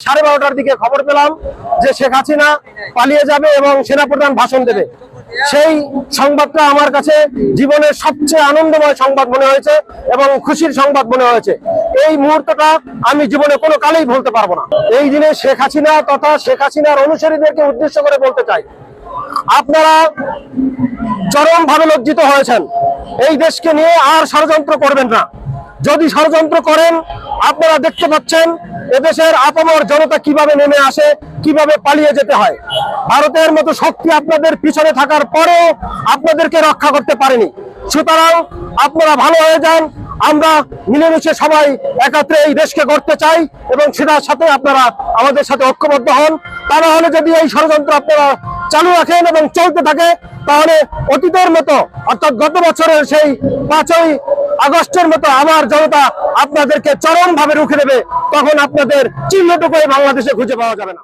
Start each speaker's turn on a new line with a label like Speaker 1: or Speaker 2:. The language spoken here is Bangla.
Speaker 1: 12:30টার দিকে খবর পেলাম যে শেখ হাসিনা পালিয়ে যাবে এবং সেনাপ্রধান ভাষণ দেবে। সেই সংবাদটা আমার কাছে জীবনের সবচেয়ে আনন্দময় সংবাদ মনে হয়েছে এবং খুশির সংবাদ মনে হয়েছে। এই মুহূর্তটা আমি জীবনে কোনো কালেই ভুলতে পারবো না। এই দিনে শেখ হাসিনা তথা শেখ হাসিনার অনুসারীদেরকে উদ্দেশ্য করে বলতে চাই, আপনারা চরমভাবে লজ্জিত হয়েছেন। এই দেশকে নিয়ে আর ষড়যন্ত্র করবেন না। যদি ষড়যন্ত্র করেন, আপনারা দেখতে পাচ্ছেন এদেশের আপামর জনতা কিভাবে নেমে আসে, কিভাবে পালিয়ে যেতে হয়। ভারতের মতো শক্তি আপনাদের পিছনে থাকার পরেও আপনাদেরকে রক্ষা করতে পারেনি। সুতরাং আপনারা ভালো হয়ে যান। আমরা মিলেমিশে সবাই একত্রে এই দেশকে গড়তে চাই এবং সেটার সাথে আপনারা আমাদের সাথে ঐক্যবদ্ধ হন। তা না হলে যদি এই ষড়যন্ত্র আপনারা চালু রাখেন এবং চলতে থাকে, তাহলে অতীতের মতো অর্থাৎ গত বছরের সেই 5ই আগস্টের মতো আমার জনতা আপনাদেরকে চরমভাবে রুখে দেবে। তখন আপনাদের চিহ্নটুকু বাংলাদেশে খুঁজে পাওয়া যাবে না।